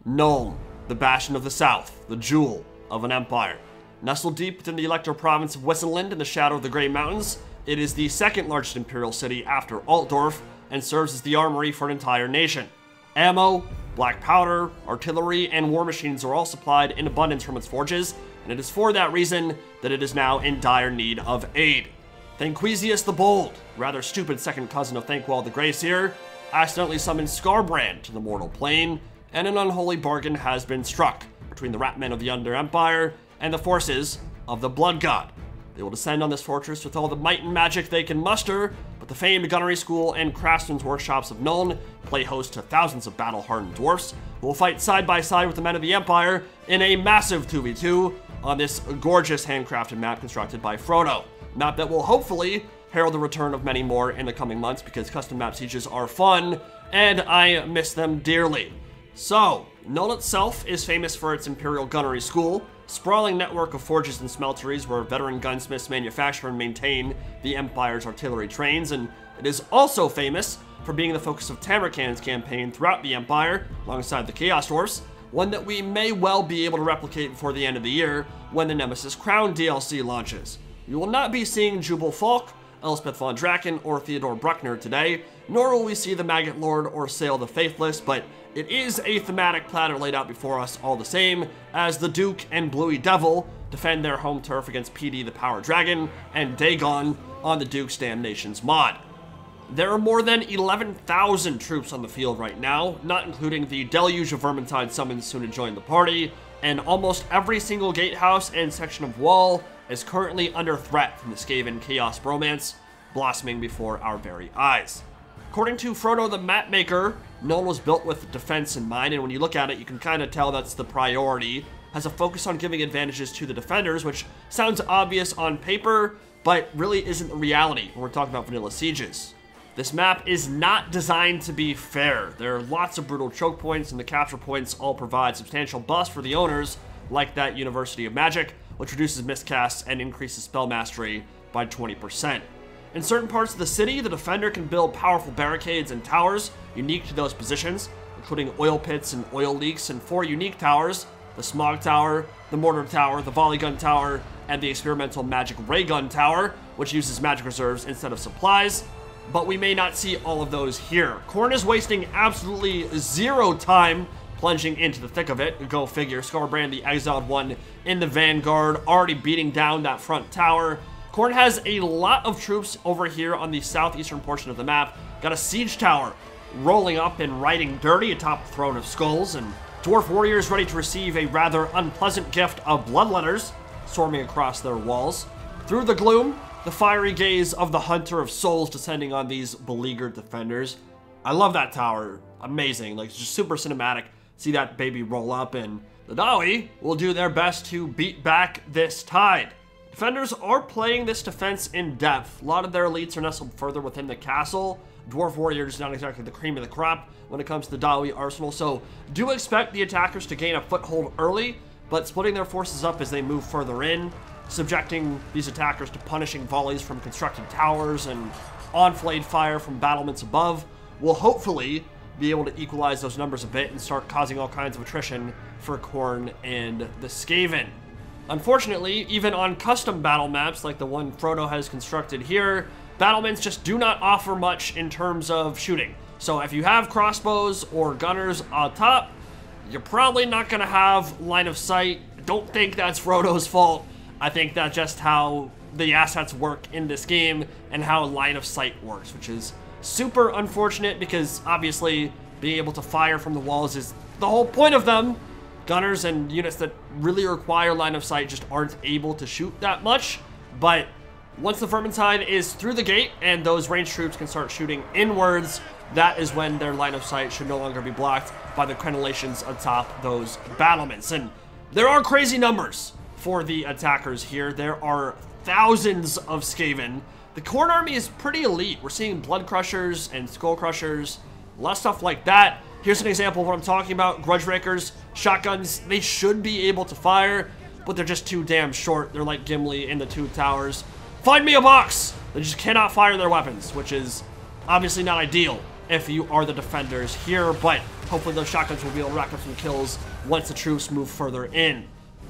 Nuln, the bastion of the south, the jewel of an empire. Nestled deep within the Elector province of Wissenland in the shadow of the Grey Mountains, it is the second largest imperial city after Altdorf and serves as the armory for an entire nation. Ammo, black powder, artillery, and war machines are all supplied in abundance from its forges, and it is for that reason that it is now in dire need of aid. Thanqueezius the Bold, rather stupid second cousin of Thanquol the Grey Seer, accidentally summoned Skarbrand to the mortal plane, and an unholy bargain has been struck between the Ratmen of the Under Empire and the forces of the Blood God. They will descend on this fortress with all the might and magic they can muster, but the famed gunnery school and craftsman's workshops of Nuln play host to thousands of battle-hardened dwarfs who will fight side by side with the men of the Empire in a massive 2v2 on this gorgeous handcrafted map constructed by Frodo. Map that will hopefully herald the return of many more in the coming months because custom map sieges are fun and I miss them dearly. So, Nuln itself is famous for its Imperial Gunnery School, sprawling network of forges and smelteries where veteran gunsmiths manufacture and maintain the Empire's artillery trains, and it is also famous for being the focus of Tamercan's campaign throughout the Empire, alongside the Chaos Dwarfs, one that we may well be able to replicate before the end of the year when the Nemesis Crown DLC launches. You will not be seeing Jubal Falk, Elspeth von Draken, or Theodore Bruckner today, nor will we see the Maggot Lord or Sail the Faithless, but it is a thematic platter laid out before us all the same, as the Duke and Bluey Devil defend their home turf against PD the Power Dragon and Dagon on the Duke's Damnation's mod. There are more than 11,000 troops on the field right now, not including the deluge of Vermintide summons soon to join the party, and almost every single gatehouse and section of wall is currently under threat from the Skaven Chaos Bromance blossoming before our very eyes. According to Frodo the Mapmaker, Nuln was built with defense in mind, and when you look at it, you can kind of tell that's the priority. Has a focus on giving advantages to the defenders, which sounds obvious on paper, but really isn't the reality when we're talking about vanilla sieges. This map is not designed to be fair. There are lots of brutal choke points, and the capture points all provide substantial buffs for the owners, like that University of Magic, which reduces miscasts and increases spell mastery by 20%. In certain parts of the city, the defender can build powerful barricades and towers unique to those positions, including oil pits and oil leaks, and 4 unique towers: the Smog Tower, the Mortar Tower, the Volley Gun Tower, and the Experimental Magic Ray Gun Tower, which uses magic reserves instead of supplies. But we may not see all of those here. Khorne is wasting absolutely zero time plunging into the thick of it. Go figure. Skarbrand the Exiled One in the vanguard, already beating down that front tower. Khorne has a lot of troops over here on the southeastern portion of the map. Got a siege tower rolling up and riding dirty atop the Throne of Skulls, and dwarf warriors ready to receive a rather unpleasant gift of bloodletters storming across their walls. Through the gloom, the fiery gaze of the Hunter of Souls descending on these beleaguered defenders. I love that tower. Amazing. Like, it's just super cinematic. See that baby roll up, and the Dawi will do their best to beat back this tide. Defenders are playing this defense in depth. A lot of their elites are nestled further within the castle. Dwarf warriors not exactly the cream of the crop when it comes to the Dawi arsenal, so do expect the attackers to gain a foothold early, but splitting their forces up as they move further in, subjecting these attackers to punishing volleys from constructed towers and enfilade fire from battlements above will hopefully be able to equalize those numbers a bit and start causing all kinds of attrition for Khorne and the Skaven. Unfortunately, even on custom battle maps like the one Frodo has constructed here, battlements just do not offer much in terms of shooting. So if you have crossbows or gunners on top, you're probably not going to have line of sight. Don't think that's Frodo's fault. I think that's just how the assets work in this game and how line of sight works, which is super unfortunate because obviously being able to fire from the walls is the whole point of them. Gunners and units that really require line of sight just aren't able to shoot that much, but once the Vermintide is through the gate and those ranged troops can start shooting inwards, that is when their line of sight should no longer be blocked by the crenellations atop those battlements. And there are crazy numbers for the attackers here. There are thousands of Skaven. The Khorne army is pretty elite. We're seeing Blood Crushers and Skull Crushers, a lot of stuff like that. Here's an example of what I'm talking about. Grudge Rakers, shotguns, they should be able to fire, but they're just too damn short. They're like Gimli in the 2 towers. Find me a box! They just cannot fire their weapons, which is obviously not ideal if you are the defenders here, but Hopefully those shotguns will be able to rack up some kills once the troops move further in.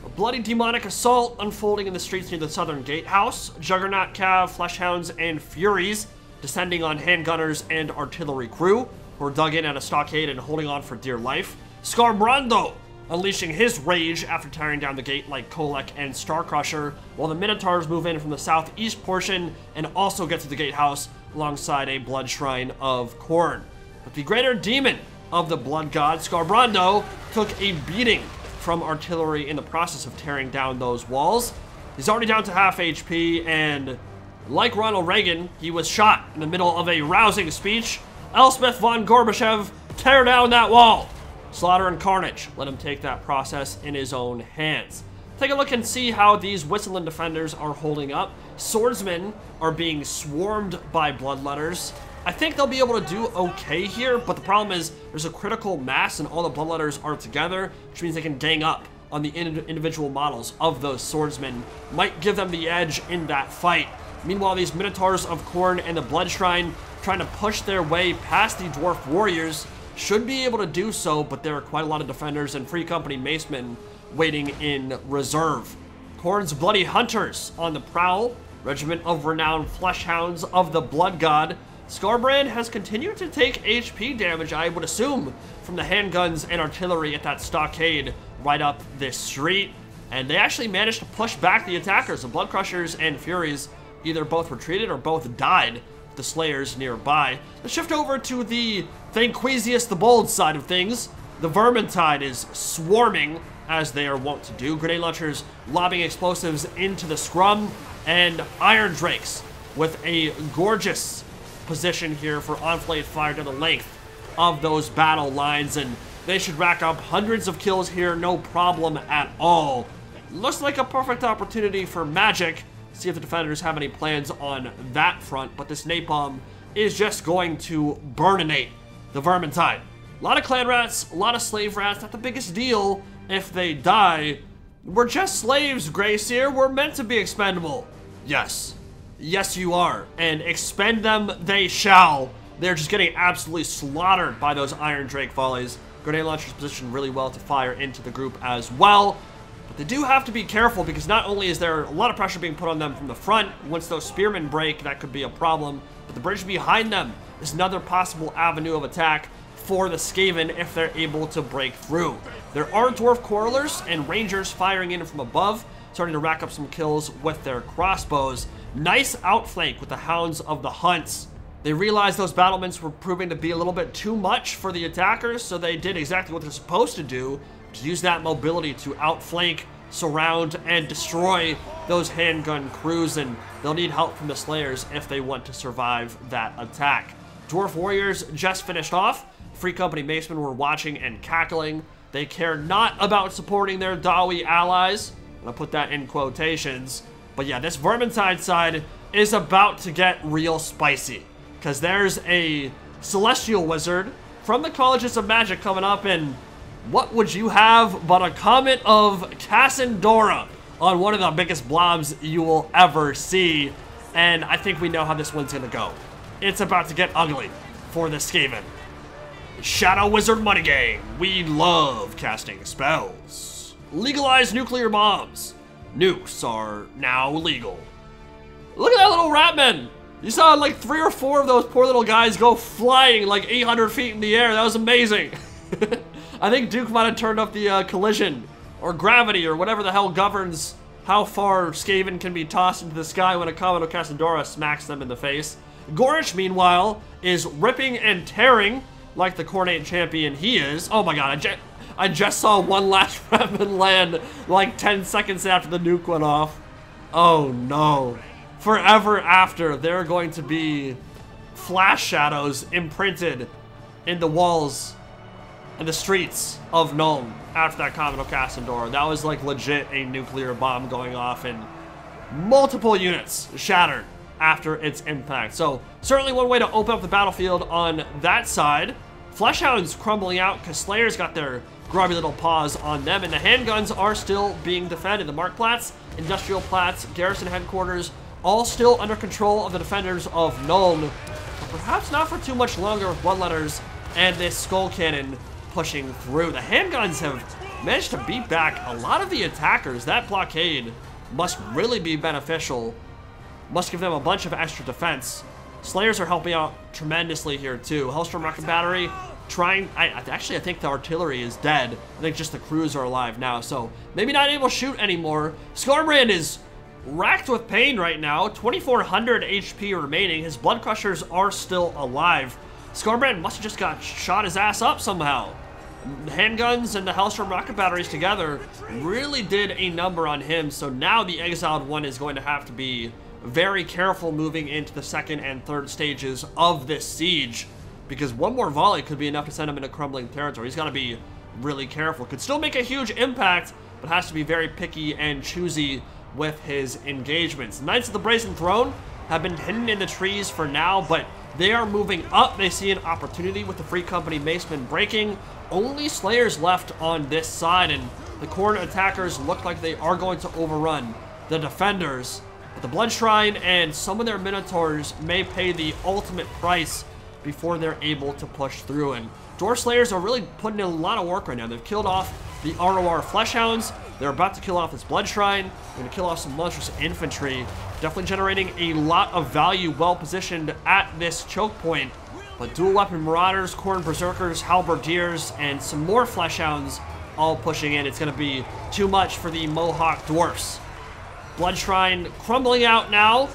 A bloody demonic assault unfolding in the streets near the southern gatehouse. Juggernaut Cav, Fleshhounds, and Furies descending on handgunners and artillery crew who are dug in at a stockade and holding on for dear life. Skarbrand unleashing his rage after tearing down the gate like Kolek and Starcrusher, while the Minotaurs move in from the southeast portion and also get to the gatehouse alongside a blood shrine of Khorne. But the greater demon of the blood god, Skarbrand, took a beating from artillery in the process of tearing down those walls. He's already down to half HP, and like Ronald Reagan, he was shot in the middle of a rousing speech. Elspeth von Gorbachev, tear down that wall! Slaughter and carnage. Let him take that process in his own hands. Take a look and see how these Wissenland defenders are holding up. Swordsmen are being swarmed by bloodletters. I think they'll be able to do okay here, but the problem is there's a critical mass and all the bloodletters are together, which means they can gang up on the individual models of those swordsmen. Might give them the edge in that fight. Meanwhile, these Minotaurs of Khorne and the Blood Shrine trying to push their way past the Dwarf Warriors should be able to do so, but there are quite a lot of defenders and Free Company Macemen waiting in reserve. Khorne's Bloody Hunters on the prowl, Regiment of Renowned Fleshhounds of the Blood God. Skarbrand has continued to take HP damage, I would assume, from the handguns and artillery at that stockade right up this street. And they actually managed to push back the attackers. The Blood Crushers and Furies either both retreated or both died with the Slayers nearby. Let's shift over to the Thanqueezius the Bold side of things. The Vermintide is swarming, as they are wont to do. Grenade launchers lobbing explosives into the scrum, and Iron Drakes with a gorgeous position here for enfilade fire down the length of those battle lines, and they should rack up hundreds of kills here, no problem at all. Looks like a perfect opportunity for Magic. See if the defenders have any plans on that front, but this napalm is just going to burninate the Vermintide. A lot of clan rats, a lot of slave rats, not the biggest deal if they die. We're just slaves, Grey Seer. We're meant to be expendable. Yes. Yes, you are. And expend them they shall. They're just getting absolutely slaughtered by those Iron Drake volleys. Grenade launchers positioned really well to fire into the group as well. But they do have to be careful, because not only is there a lot of pressure being put on them from the front, once those spearmen break, that could be a problem, but the bridge behind them is another possible avenue of attack for the Skaven if they're able to break through. There are Dwarf Quarrelers and Rangers firing in from above, starting to rack up some kills with their crossbows. Nice outflank with the Hounds of the Hunts. They realized those battlements were proving to be a little bit too much for the attackers, so they did exactly what they're supposed to do, to use that mobility to outflank, surround, and destroy those handgun crews, and they'll need help from the Slayers if they want to survive that attack. Dwarf Warriors just finished off. Free Company Macemen were watching and cackling. They care not about supporting their Dawi allies. I'm gonna put that in quotations. But yeah, this Vermintide side is about to get real spicy, because there's a Celestial Wizard from the Colleges of Magic coming up, and what would you have but a Comet of Cassandora on one of the biggest blobs you will ever see. And I think we know how this one's gonna go. It's about to get ugly for the Skaven. Shadow Wizard Money Gang. We love casting spells. Legalize nuclear bombs. Nukes are now legal. Look at that little ratman. You saw like 3 or 4 of those poor little guys go flying like 800 feet in the air. That was amazing. I think Duke might have turned up the collision or gravity or whatever the hell governs how far Skaven can be tossed into the sky when a Comet of Cassandora smacks them in the face. Gorish, meanwhile, is ripping and tearing like the Khorne champion he is. Oh my god, I just saw one last Fremen land like 10 seconds after the nuke went off. Oh no. Forever after, there are going to be flash shadows imprinted in the walls and the streets of Nuln after that Comet of Cassandora. That was like legit a nuclear bomb going off, and multiple units shattered after its impact. So certainly one way to open up the battlefield on that side. Fleshhounds crumbling out because Slayers got their grubby little paws on them, and the handguns are still being defended. The Markplatz, Industrial Platz, Garrison Headquarters, all still under control of the defenders of Nuln. But perhaps not for too much longer with Bloodletters and this Skull Cannon pushing through. The handguns have managed to beat back a lot of the attackers. That blockade must really be beneficial. Must give them a bunch of extra defense. Slayers are helping out tremendously here too. Hellstorm Rocket Battery trying, actually I think the artillery is dead. I think just the crews are alive now, so maybe not able to shoot anymore. Skarbrand is racked with pain right now. 2,400 HP remaining. His blood crushers are still alive. Skarbrand must have just got shot his ass up somehow. The handguns and the Hellstorm rocket batteries together really did a number on him, so now the Exiled One is going to have to be very careful moving into the second and third stages of this siege, because one more volley could be enough to send him into crumbling territory. He's got to be really careful. Could still make a huge impact, but has to be very picky and choosy with his engagements. Knights of the Brazen Throne have been hidden in the trees for now, but they are moving up. They see an opportunity with the Free Company Macemen breaking. Only Slayers left on this side, and the Khorne attackers look like they are going to overrun the defenders. But the Blood Shrine and some of their Minotaurs may pay the ultimate price before they're able to push through. And Dwarf Slayers are really putting in a lot of work right now. They've killed off the ROR Fleshhounds. They're about to kill off this Blood Shrine. They're going to kill off some monstrous infantry. Definitely generating a lot of value, well positioned at this choke point. But dual weapon Marauders, Khorne Berserkers, Halberdiers, and some more Fleshhounds all pushing in. It's going to be too much for the Mohawk Dwarfs. Blood Shrine crumbling out now.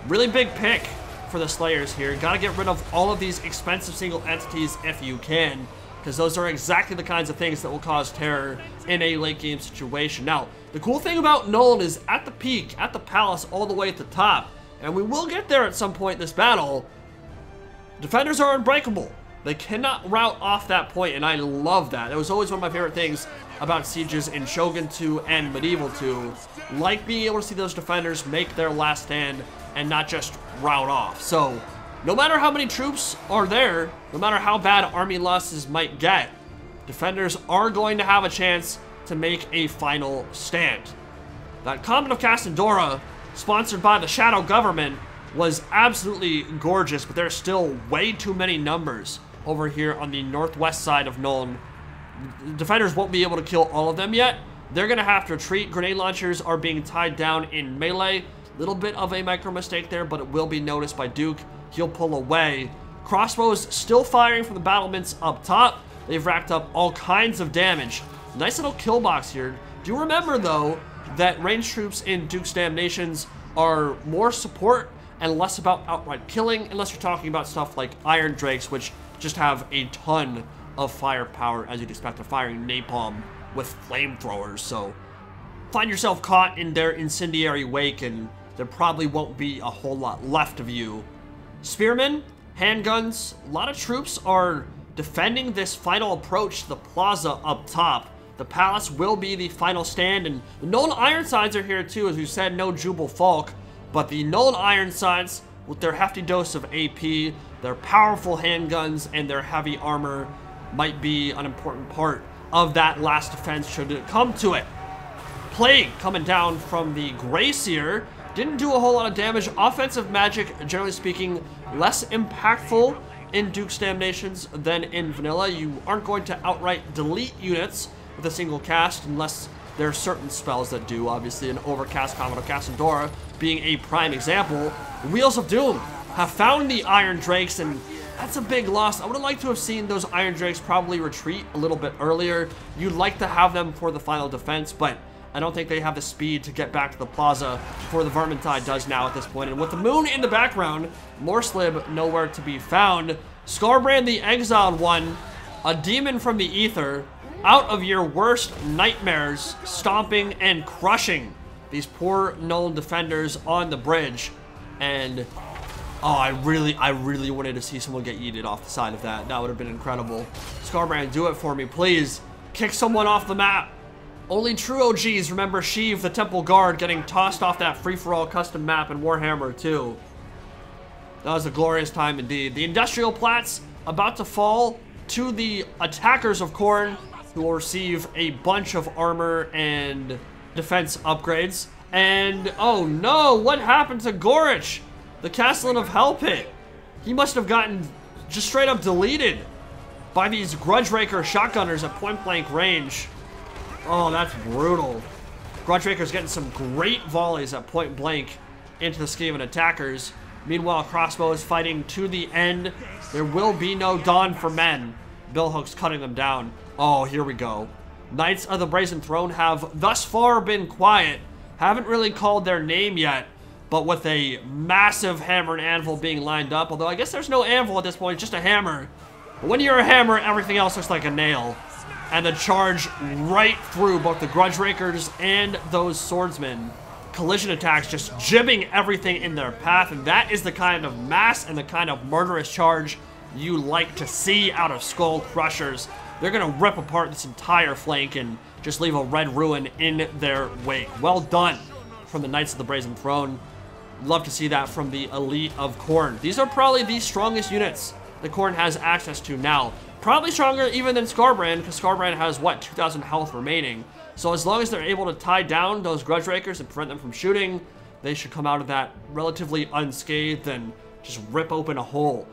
Really big pick for the Slayers here. Got to get rid of all of these expensive single entities if you can, because those are exactly the kinds of things that will cause terror in a late game situation. Now, the cool thing about Nuln is at the peak, at the palace, all the way at the top, and we will get there at some point in this battle, defenders are unbreakable. They cannot rout off that point, and I love that. That was always one of my favorite things about sieges in Shogun 2 and Medieval 2, like being able to see those defenders make their last stand and not just rout off. So, no matter how many troops are there, no matter how bad army losses might get, defenders are going to have a chance to make a final stand. That Comet of Casandora, sponsored by the Shadow Government, was absolutely gorgeous, but there's still way too many numbers over here on the northwest side of Nuln. Defenders won't be able to kill all of them yet. They're going to have to retreat. Grenade launchers are being tied down in melee. Little bit of a micro mistake there, but it will be noticed by Duke. He'll pull away. Crossbows still firing from the battlements up top. They've racked up all kinds of damage. Nice little kill box here. Do remember, though, that ranged troops in Duke's Damnations are more support and less about outright killing, unless you're talking about stuff like Iron Drakes, which just have a ton of firepower, as you'd expect. They're firing napalm with flamethrowers, so find yourself caught in their incendiary wake and there probably won't be a whole lot left of you. Spearmen, handguns, a lot of troops are defending this final approach to the plaza up top. The palace will be the final stand, and the Nuln Ironsides are here too. As we said, no Jubal Falk, but the Nuln Ironsides, with their hefty dose of AP, their powerful handguns, and their heavy armor, might be an important part of that last defense should it come to it. Plague coming down from the Grey Seer. Didn't do a whole lot of damage. Offensive magic, generally speaking, less impactful in Duke's Damnations than in vanilla. You aren't going to outright delete units with a single cast unless there are certain spells that do. Obviously, an Overcast Comet of Casandora being a prime example. Wheels of Doom have found the Iron Drakes, and that's a big loss. I would have liked to have seen those Iron Drakes probably retreat a little bit earlier. You'd like to have them for the final defense, but I don't think they have the speed to get back to the plaza before the Vermintide does now at this point. And with the moon in the background, Morslib nowhere to be found. Skarbrand the Exiled One, a demon from the ether, out of your worst nightmares, stomping and crushing these poor Nuln defenders on the bridge. And oh, I really wanted to see someone get yeeted off the side of that. That would have been incredible. Skarbrand, do it for me, please. Kick someone off the map. Only true OGs remember Sheev, the Temple Guard, getting tossed off that free-for-all custom map in Warhammer 2. That was a glorious time indeed. The Industrial Plats about to fall to the attackers of Khorne, who will receive a bunch of armor and defense upgrades. And oh no, what happened to Gorich, the Castellan of Hell Pit? He must have gotten just straight up deleted. by these Grudge-Raker shotgunners at point-blank range. Oh, that's brutal. Grudge-Raker's getting some great volleys at point-blank into the Skaven attackers. Meanwhile, Crossbows fighting to the end. There will be no dawn for men. Billhook's cutting them down. Oh, here we go. Knights of the Brazen Throne have thus far been quiet. Haven't really called their name yet, but with a massive hammer and anvil being lined up, although I guess there's no anvil at this point, just a hammer. But when you're a hammer, everything else looks like a nail. And the charge right through both the Grudge-Rakers and those swordsmen. Collision attacks just jibbing everything in their path, and that is the kind of mass and the kind of murderous charge you like to see out of Skull Crushers. They're gonna rip apart this entire flank and just leave a red ruin in their wake. Well done from the Knights of the Brazen Throne. Love to see that from the elite of Khorne. These are probably the strongest units that Khorne has access to now. Probably stronger even than Skarbrand, because Skarbrand has, what, 2,000 health remaining. So as long as they're able to tie down those Grudge-Rakers and prevent them from shooting, they should come out of that relatively unscathed and just rip open a hole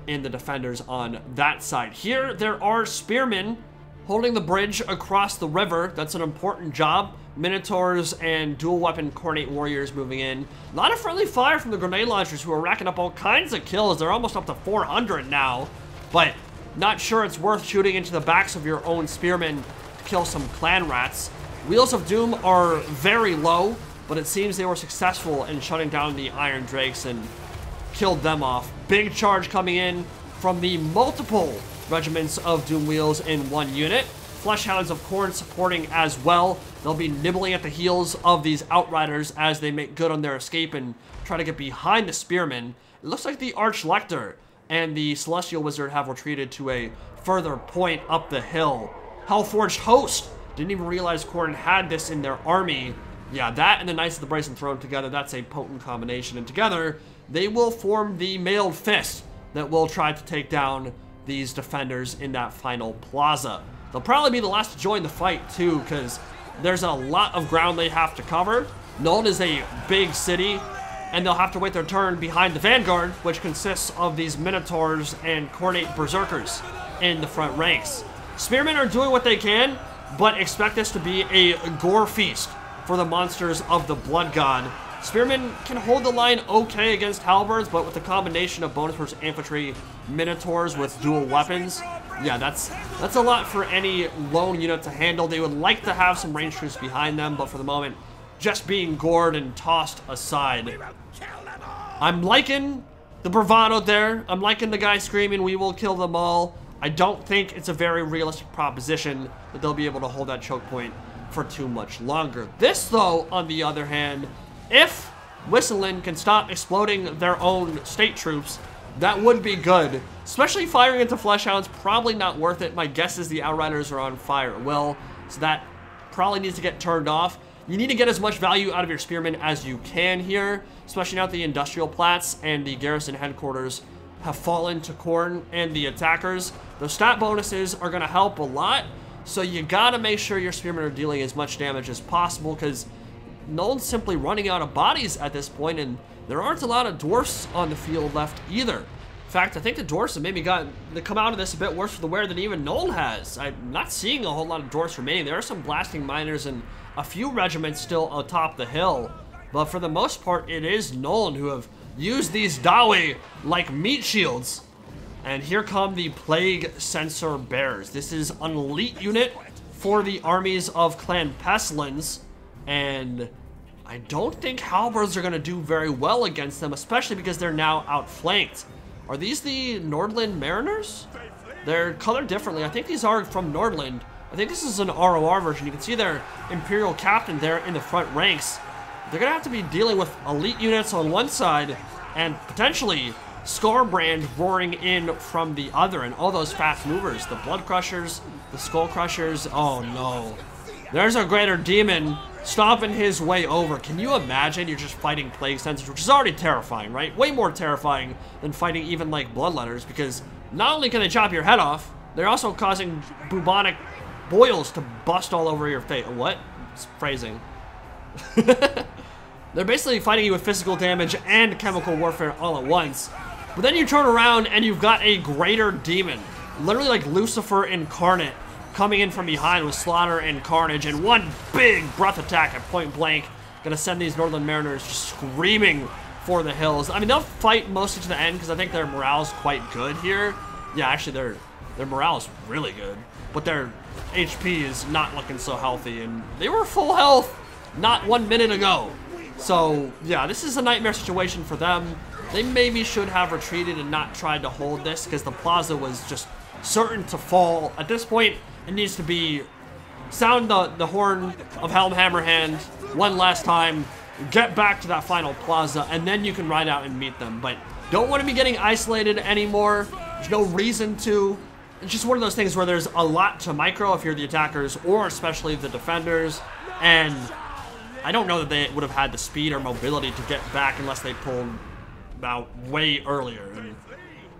in the defenders on that side. Here, there are spearmen holding the bridge across the river. That's an important job. Minotaurs and dual-weapon Khornate warriors moving in. A lot of friendly fire from the grenade launchers who are racking up all kinds of kills. They're almost up to 400 now, but not sure it's worth shooting into the backs of your own spearmen to kill some clan rats. Wheels of Doom are very low, but it seems they were successful in shutting down the Iron Drakes and killed them off. Big charge coming in from the multiple regiments of Doom Wheels in one unit. Fleshhounds of Khorne supporting as well. They'll be nibbling at the heels of these Outriders as they make good on their escape and try to get behind the Spearmen. It looks like the Archlector and the Celestial Wizard have retreated to a further point up the hill. Hellforged Host. Didn't even realize Khorne had this in their army. Yeah, that and the Knights of the Brazen Throne together, that's a potent combination. And together, they will form the Mailed Fist that will try to take down these defenders in that final plaza. They'll probably be the last to join the fight too, because there's a lot of ground they have to cover. Nuln is a big city, and they'll have to wait their turn behind the Vanguard, which consists of these Minotaurs and Khornate Berserkers in the front ranks. Spearmen are doing what they can, but expect this to be a gore feast for the monsters of the Blood God. Spearmen can hold the line okay against halberds, but with the combination of bonus versus infantry, Minotaurs with dual weapons, yeah, that's a lot for any lone unit to handle. They would like to have some ranged troops behind them, but for the moment, just being gored and tossed aside. I'm liking the bravado there. I'm liking the guy screaming, "We will kill them all." I don't think it's a very realistic proposition that they'll be able to hold that choke point for too much longer. This, though, on the other hand, if Wissenland can stop exploding their own state troops, that would be good. Especially firing into Fleshhounds, probably not worth it. My guess is the Outriders are on fire at will, so that probably needs to get turned off. You need to get as much value out of your Spearmen as you can here, especially now that the Industrial Plats and the Garrison Headquarters have fallen to Khorne and the attackers. Those stat bonuses are going to help a lot, so you got to make sure your Spearmen are dealing as much damage as possible, because Nuln's simply running out of bodies at this point, and there aren't a lot of Dwarfs on the field left either. In fact, I think the Dwarfs have maybe come out of this a bit worse for the wear than even Nuln has. I'm not seeing a whole lot of Dwarfs remaining. There are some blasting miners and a few regiments still atop the hill, but for the most part, it is Nuln who have used these Dawi like meat shields. And here come the Plague Sensor Bears. This is an elite unit for the armies of Clan Pestilence, and I don't think halberds are going to do very well against them, especially because they're now outflanked. Are these the Nordland Mariners? They're colored differently. I think these are from Nordland. I think this is an ROR version. You can see their Imperial Captain there in the front ranks. They're going to have to be dealing with elite units on one side and potentially Skarbrand roaring in from the other, and all those fast movers. The Blood Crushers, the Skull Crushers. Oh no. There's a Greater Demon stomping his way over. Can you imagine you're just fighting Plague Sensors, which is already terrifying, right? Way more terrifying than fighting even like Bloodletters, because not only can they chop your head off, they're also causing bubonic boils to bust all over your face. What? It's phrasing. They're basically fighting you with physical damage and chemical warfare all at once. But then you turn around and you've got a Greater Demon literally like Lucifer incarnate, coming in from behind with slaughter and carnage, and one big breath attack at point blank. Gonna send these Northern Mariners just screaming for the hills. I mean, they'll fight mostly to the end because I think their morale's quite good here. Yeah, actually, their morale is really good, but their HP is not looking so healthy, and they were full health not 1 minute ago. So, yeah, this is a nightmare situation for them. They maybe should have retreated and not tried to hold this because the plaza was just certain to fall. At this point, it needs to be sound the horn of Helm Hammerhand one last time, get back to that final plaza, and then you can ride out and meet them. But don't want to be getting isolated anymore. There's no reason to. It's just one of those things where there's a lot to micro if you're the attackers or especially the defenders, and I don't know that they would have had the speed or mobility to get back unless they pulled out way earlier. And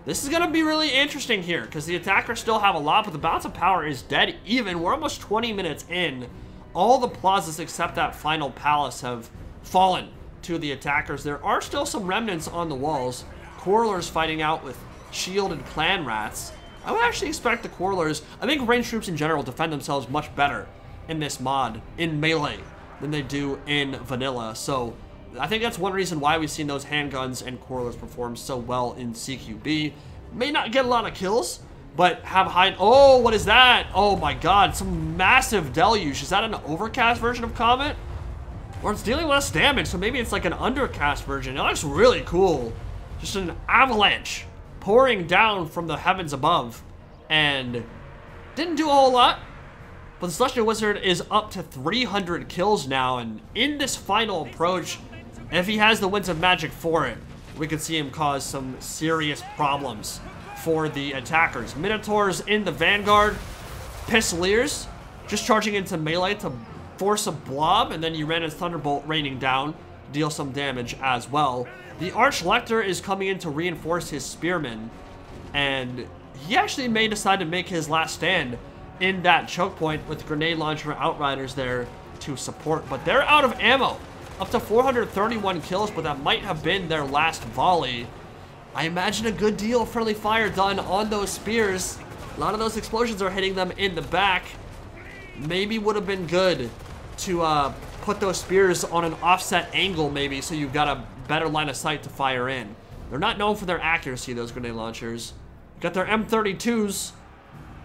this is going to be really interesting here because the attackers still have a lot, but the balance of power is dead even. We're almost 20 minutes in. All the plazas except that final palace have fallen to the attackers. There are still some remnants on the walls. Quarrelers fighting out with shielded clan rats. I would actually expect the Quarrelers, I think ranged troops in general defend themselves much better in this mod, in melee, than they do in vanilla. So I think that's one reason why we've seen those handguns and Quarrelers perform so well in CQB. May not get a lot of kills, but have high... Oh, what is that? Oh my god, some massive deluge. Is that an overcast version of Comet? Or it's dealing less damage, so maybe it's like an undercast version. It looks really cool. Just an avalanche pouring down from the heavens above. And didn't do a whole lot. But the Celestial Wizard is up to 300 kills now, and in this final approach, if he has the Winds of Magic for it, we could see him cause some serious problems for the attackers. Minotaurs in the vanguard, Pistoliers just charging into melee to force a blob, and then Uranus Thunderbolt raining down to deal some damage as well. The Archlector is coming in to reinforce his Spearmen, and he actually may decide to make his last stand in that choke point with Grenade Launcher Outriders there to support, but they're out of ammo. Up to 431 kills, but that might have been their last volley. I imagine a good deal of friendly fire done on those spears. A lot of those explosions are hitting them in the back. Maybe would have been good to put those spears on an offset angle maybe, so you've got a better line of sight to fire in. They're not known for their accuracy, those grenade launchers. Got their M32s,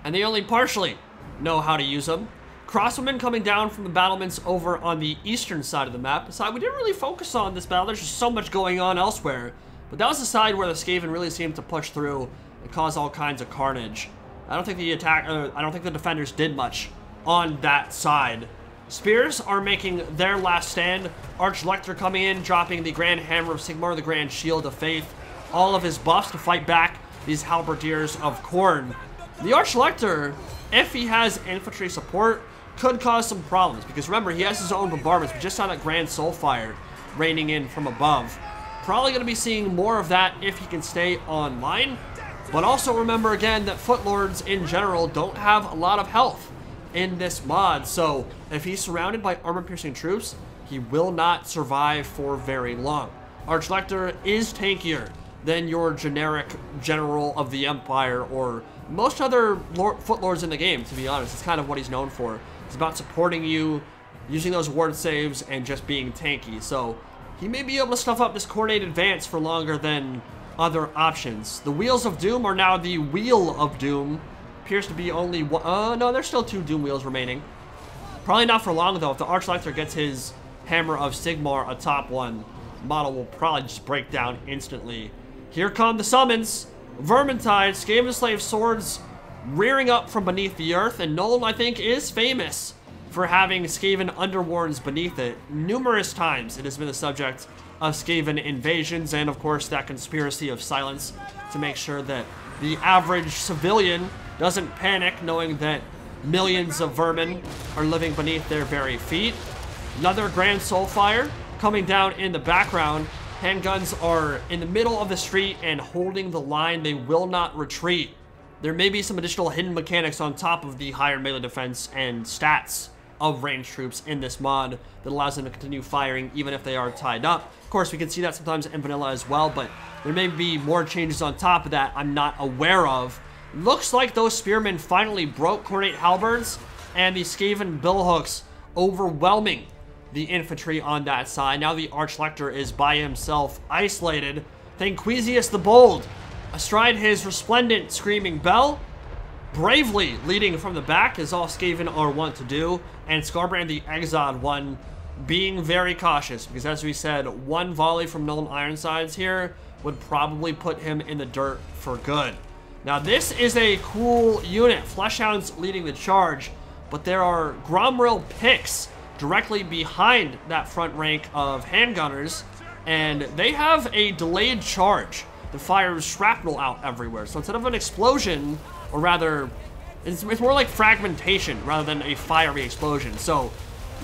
and they only partially know how to use them. Crossbowmen coming down from the battlements over on the eastern side of the map. The side we didn't really focus on this battle. There's just so much going on elsewhere. But that was the side where the Skaven really seemed to push through and cause all kinds of carnage. I don't think the defenders did much on that side. Spears are making their last stand. Archlector coming in, dropping the Grand Hammer of Sigmar, the Grand Shield of Faith, all of his buffs to fight back these Halberdiers of Khorne. The Archlector, if he has infantry support, could cause some problems, because remember, he has his own bombardments. We just saw that Grand Soulfire raining in from above. Probably going to be seeing more of that if he can stay online. But also remember again that Footlords in general don't have a lot of health in this mod. So if he's surrounded by armor-piercing troops, he will not survive for very long. Archlector is tankier than your generic general of the Empire or most other Footlords in the game, to be honest. It's kind of what he's known for. It's about supporting you, using those ward saves, and just being tanky. So he may be able to stuff up this coordinated advance for longer than other options. The Wheels of Doom are now the Wheel of Doom. Appears to be only one. No, there's still 2 Doom Wheels remaining. Probably not for long, though. If the Archlector gets his Hammer of Sigmar atop one, the model will probably just break down instantly. Here come the summons. Vermintide, Skaven Slave swords rearing up from beneath the earth, and Nuln, I think, is famous for having Skaven underwarns beneath it. Numerous times it has been the subject of Skaven invasions, and of course that conspiracy of silence to make sure that the average civilian doesn't panic knowing that millions of vermin are living beneath their very feet. Another Grand Soulfire coming down in the background. Handguns are in the middle of the street and holding the line. They will not retreat. There may be some additional hidden mechanics on top of the higher melee defense and stats of ranged troops in this mod that allows them to continue firing even if they are tied up. Of course, we can see that sometimes in vanilla as well, but there may be more changes on top of that I'm not aware of Looks like those spearmen finally broke Khorne halberds and the Skaven billhooks, overwhelming the infantry on that side. Now the Archlector is by himself, isolated. Thanqueezius the Bold, astride his resplendent screaming bell, bravely leading from the back, as all Skaven are wont to do, and Skarbrand the Exiled One being very cautious, because as we said, one volley from Nuln Ironsides here would probably put him in the dirt for good. Now this is a cool unit, Fleshhounds leading the charge, but there are Gromrill picks directly behind that front rank of handgunners, and they have a delayed charge that fires shrapnel out everywhere. So instead of an explosion, or rather, it's more like fragmentation rather than a fiery explosion. So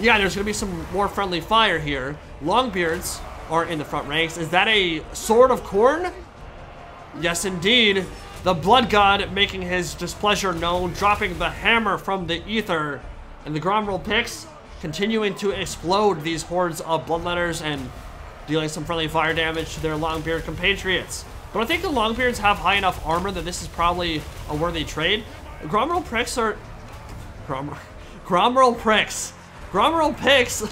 yeah, there's gonna be some more friendly fire here. Longbeards are in the front ranks. Is that a Sword of Khorne? Yes, indeed. The Blood God making his displeasure known, dropping the hammer from the ether, and the Gromrill picks continuing to explode these hordes of Bloodletters and dealing some friendly fire damage to their Longbeard compatriots. But I think the Longbeards have high enough armor that this is probably a worthy trade. Gromrill pricks are... Gromrill picks!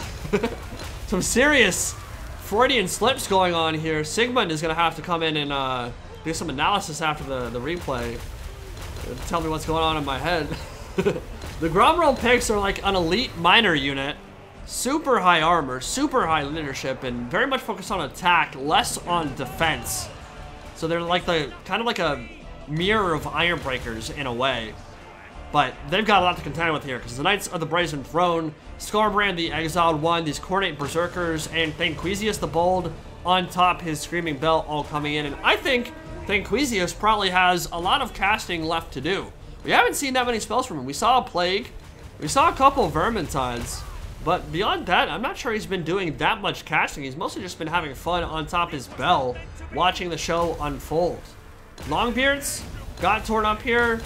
Some serious Freudian slips going on here. Sigmund is going to have to come in and do some analysis after the replay. Tell me what's going on in my head. The Gromrill picks are like an elite miner unit. Super high armor, super high leadership, and very much focused on attack, less on defense. So they're like kind of like a mirror of Ironbreakers in a way. But they've got a lot to contend with here, because the Knights of the Brazen Throne, Skarbrand the Exiled One, these Khorne Berserkers, and Thanqueezius the Bold on top, his Screaming Bell all coming in. And I think Thanqueezius probably has a lot of casting left to do. We haven't seen that many spells from him. We saw a Plague, we saw a couple of Vermintides, but beyond that, I'm not sure he's been doing that much casting. He's mostly just been having fun on top his bell, watching the show unfold. Longbeards got torn up here.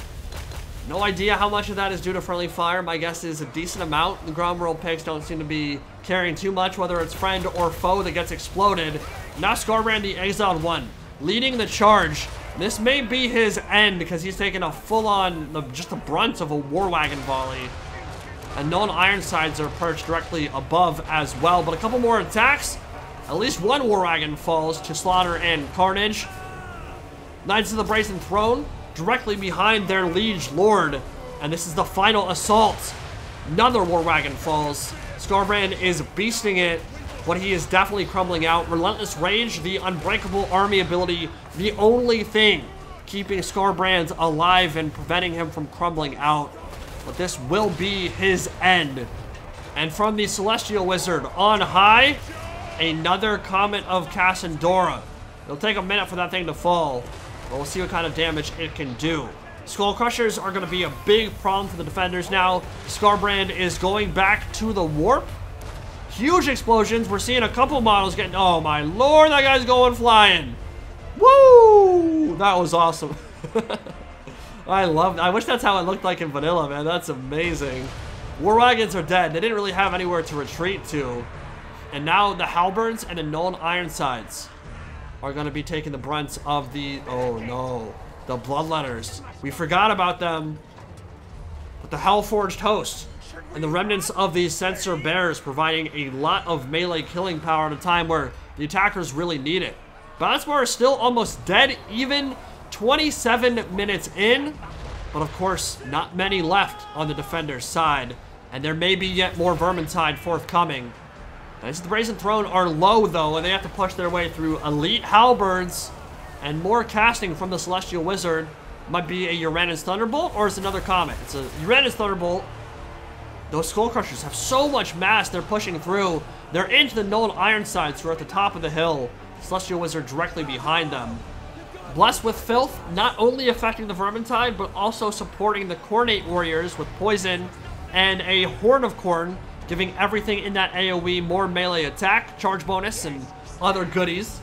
No idea how much of that is due to friendly fire. My guess is a decent amount. The Gromrill picks don't seem to be carrying too much, whether it's friend or foe that gets exploded. Now Skarbrand the Exiled One leading the charge. This may be his end, because he's taking a full-on, just the brunt of a War Wagon volley. And Nuln Ironsides are perched directly above as well. But a couple more attacks. At least one War Wagon falls to slaughter and carnage. Knights of the Brazen Throne directly behind their Liege Lord. And this is the final assault. Another War Wagon falls. Skarbrand is beasting it, but he is definitely crumbling out. Relentless Rage, the unbreakable army ability, the only thing keeping Skarbrand alive and preventing him from crumbling out. But this will be his end. And from the Celestial Wizard on high, another Comet of Cassandora. It'll take a minute for that thing to fall, but we'll see what kind of damage it can do. Skull Crushers are going to be a big problem for the defenders now. Skarbrand is going back to the warp. Huge explosions. We're seeing a couple models getting... Oh my lord, that guy's going flying. Woo! That was awesome. I love it. I wish that's how it looked like in vanilla, man. That's amazing. War Wagons are dead. They didn't really have anywhere to retreat to. And now the Halberds and the Nuln Ironsides are going to be taking the brunt of the... Oh no. The Bloodletters. We forgot about them. But the Hellforged Host and the remnants of these Censor Bears providing a lot of melee killing power at a time where the attackers really need it. Batsmar is still almost dead, even 27 minutes in. But of course, not many left on the defender's side. And there may be yet more Vermintide forthcoming. Knights of the Brazen Throne are low though, and they have to push their way through elite halberds and more casting from the Celestial Wizard. Might be a Uranus Thunderbolt, or is it another Comet? It's a Uranus Thunderbolt. Those Skull Crushers have so much mass they're pushing through. They're into the Nuln Ironsides who are at the top of the hill. Celestial Wizard directly behind them. Blessed with Filth, not only affecting the Vermintide, but also supporting the Khornate Warriors with poison and a Horn of Khorne, giving everything in that AoE more melee attack, charge bonus, and other goodies.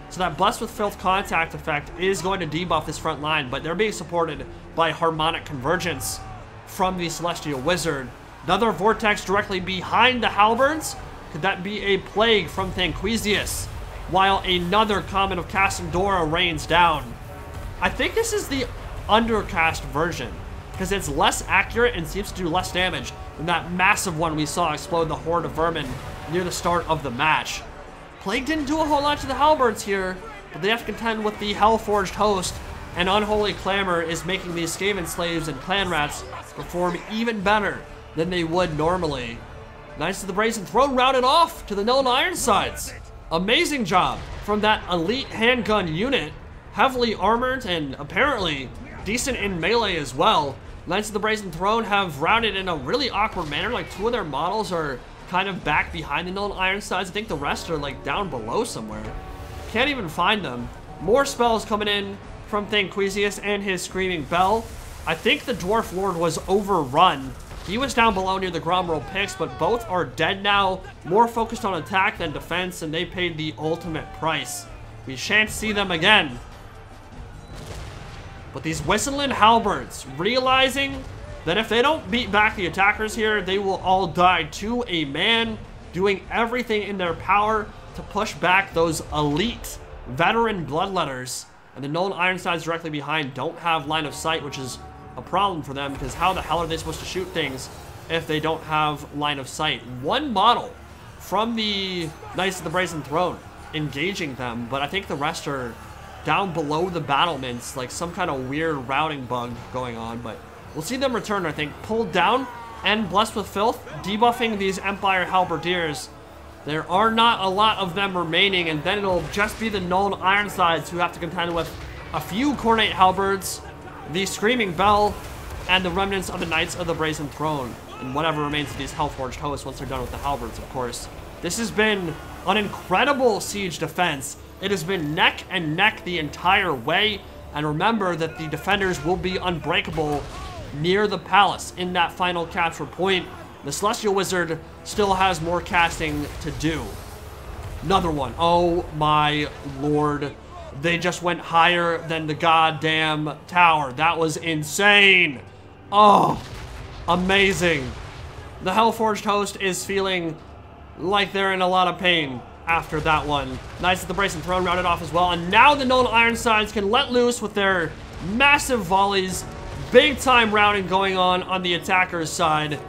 So that Blessed with Filth contact effect is going to debuff this front line, but they're being supported by Harmonic Convergence from the Celestial Wizard. Another Vortex directly behind the Halberds. Could that be a Plague from Thanqueezius? While another Comet of Cassandora rains down. I think this is the undercast version, because it's less accurate and seems to do less damage than that massive one we saw explode the horde of vermin near the start of the match. Plague didn't do a whole lot to the halberds here, but they have to contend with the Hellforged host, and Unholy Clamor is making these Skaven slaves and clan rats perform even better than they would normally. Knights of the Brazen Throne rounded off to the Nuln Ironsides. Amazing job from that elite handgun unit, heavily armored and apparently decent in melee as well. Knights of the Brazen Throne have rounded in a really awkward manner. Like, two of their models are kind of back behind the Nuln Ironsides. I think the rest are like down below somewhere. Can't even find them. More spells coming in from Thanqueezius and his Screaming Bell. I think the Dwarf Lord was overrun. He was down below near the Gromroll Picks, but both are dead now. More focused on attack than defense, and they paid the ultimate price. We shan't see them again. But these Wissenland halberds, realizing that if they don't beat back the attackers here, they will all die to a man, doing everything in their power to push back those elite veteran bloodletters. And the Nuln Ironsides directly behind don't have line of sight, which is a problem for them, because how the hell are they supposed to shoot things if they don't have line of sight? One model from the Knights of the Brazen Throne engaging them, but I think the rest are down below the battlements, like some kind of weird routing bug going on. But we'll see them return, I think, pulled down and blessed with filth, debuffing these Empire Halberdiers. There are not a lot of them remaining, and then it'll just be the Nuln Ironsides who have to contend with a few Khornate halberds, the Screaming Bell, and the remnants of the Knights of the Brazen Throne, and whatever remains of these Hellforged hosts once they're done with the halberds, of course. This has been an incredible siege defense. It has been neck and neck the entire way, and remember that the defenders will be unbreakable near the palace in that final capture point. The Celestial Wizard still has more casting to do. Another one. Oh my lord. They just went higher than the goddamn tower. That was insane. Oh, amazing. The Hellforged host is feeling like they're in a lot of pain after that one. Knights of the Brazen Throne rounded off as well. And now the Nuln Ironsides can let loose with their massive volleys. Big time routing going on the attackers' side.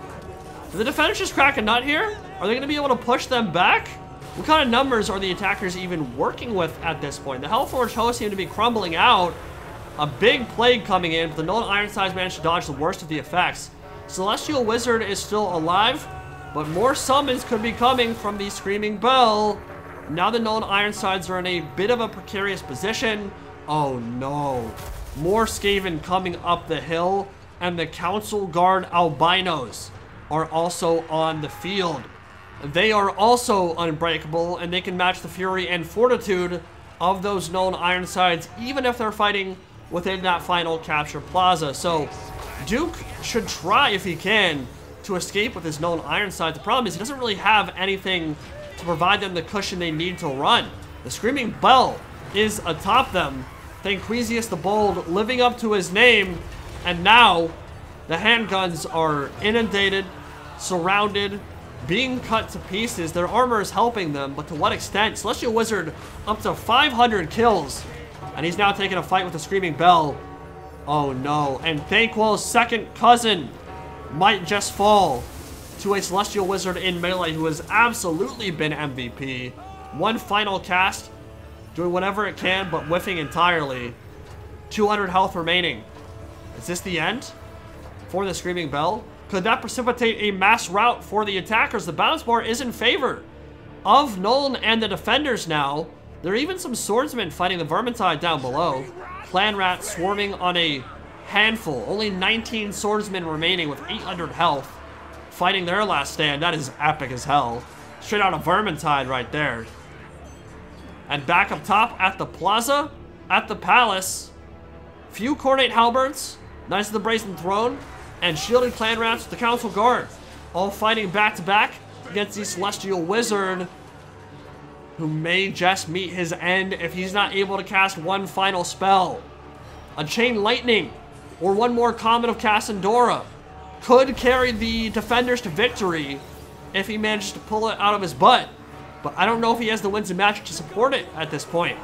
Do the defenders just crack a nut here? Are they going to be able to push them back? What kind of numbers are the attackers even working with at this point? The Hellforged hosts seem to be crumbling out. A big plague coming in, but the Nuln Ironsides managed to dodge the worst of the effects. Celestial Wizard is still alive, but more summons could be coming from the Screaming Bell. Now the Nuln Ironsides are in a bit of a precarious position. Oh no. More Skaven coming up the hill, and the Council Guard Albinos are also on the field. They are also unbreakable, and they can match the fury and fortitude of those Nuln Ironsides, even if they're fighting within that final capture plaza. So Duke should try, if he can, to escape with his Nuln Ironsides. The problem is he doesn't really have anything to provide them the cushion they need to run. The Screaming Bell is atop them. Thanqueezius the Bold living up to his name, and now the handguns are inundated, surrounded, being cut to pieces. Their armor is helping them, but to what extent? Celestial Wizard up to 500 kills, and he's now taking a fight with the Screaming Bell. Oh no, and Thanquol's second cousin might just fall to a Celestial Wizard in melee who has absolutely been MVP. One final cast, doing whatever it can, but whiffing entirely. 200 health remaining. Is this the end for the Screaming Bell? Could that precipitate a mass rout for the attackers? The balance bar is in favor of Nuln and the defenders now. There are even some swordsmen fighting the Vermintide down below. Clan rats swarming on a handful. Only 19 swordsmen remaining with 800 health, fighting their last stand. That is epic as hell. Straight out of Vermintide right there. And back up top at the plaza, at the palace, few Khornate halberds, Knights of the Brazen Throne, and shielded clan rats with the Council Guard, all fighting back to back against the Celestial Wizard, who may just meet his end if he's not able to cast one final spell. A Chain Lightning, or one more Comet of Cassandora, could carry the defenders to victory if he manages to pull it out of his butt. But I don't know if he has the Winds of Magic to support it at this point.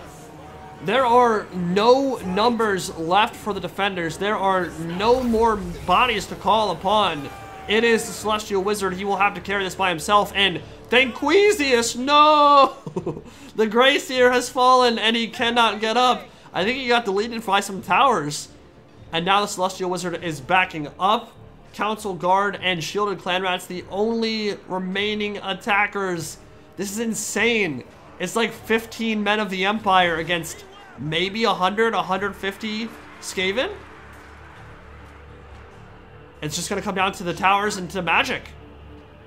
There are no numbers left for the defenders. There are no more bodies to call upon. It is the Celestial Wizard. He will have to carry this by himself. And Thanqueezius, no! The Grey Seer has fallen and he cannot get up. I think he got deleted by some towers. And now the Celestial Wizard is backing up. Council Guard and Shielded Clan Rats, the only remaining attackers. This is insane. It's like 15 men of the Empire against maybe 100, 150 Skaven. It's just going to come down to the towers and to magic.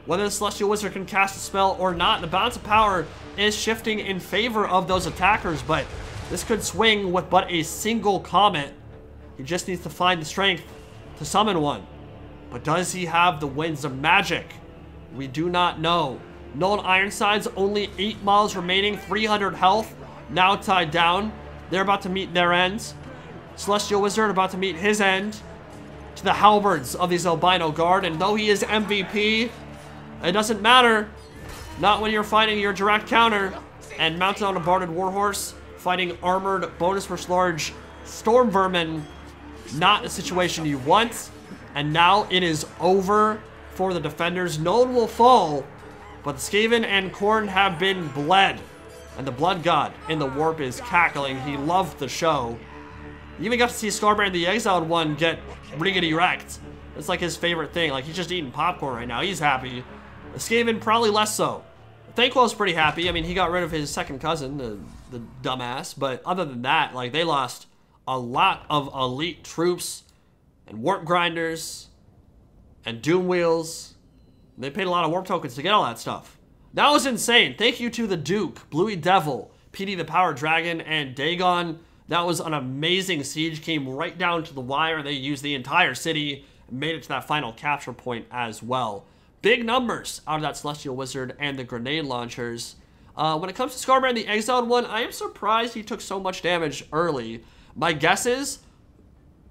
Whether the Celestial Wizard can cast a spell or not, the balance of power is shifting in favor of those attackers, but this could swing with but a single comet. He just needs to find the strength to summon one. But does he have the winds of magic? We do not know. Nuln Ironsides, only 8 miles remaining, 300 health, now tied down. They're about to meet their ends. Celestial Wizard about to meet his end. To the halberds of these albino guard, and though he is MVP, it doesn't matter. Not when you're fighting your direct counter and mounted on a barded warhorse, fighting armored bonus versus large storm vermin. Not the situation you want. And now it is over for the defenders. Nuln will fall, but the Skaven and Khorne have been bled. And the blood god in the warp is cackling. He loved the show. You even got to see Skarbrand the Exiled One get riggedy wrecked. It's like his favorite thing. Like, he's just eating popcorn right now. He's happy. The Skaven, probably less so. Thanquol's pretty happy. I mean, he got rid of his second cousin, the dumbass. But other than that, like, they lost a lot of elite troops and warp grinders and doom wheels. They paid a lot of warp tokens to get all that stuff. That was insane. Thank you to the Duke, Bluey Devil, PD the Power Dragon, and Dagon. That was an amazing siege. Came right down to the wire. They used the entire city and made it to that final capture point as well. Big numbers out of that Celestial Wizard and the grenade launchers. When it comes to Skarbrand the Exiled One, I am surprised he took so much damage early. My guess is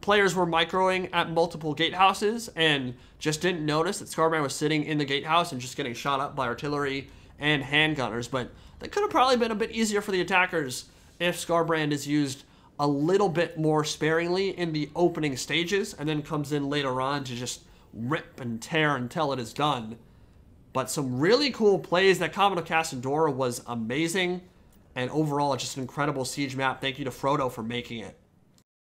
players were microing at multiple gatehouses and just didn't notice that Skarbrand was sitting in the gatehouse and just getting shot up by artillery and handgunners. But that could have probably been a bit easier for the attackers if Skarbrand is used a little bit more sparingly in the opening stages and then comes in later on to just rip and tear until it is done. But some really cool plays. That Comet of Cassandora was amazing. And overall, just an incredible siege map. Thank you to Frodo for making it.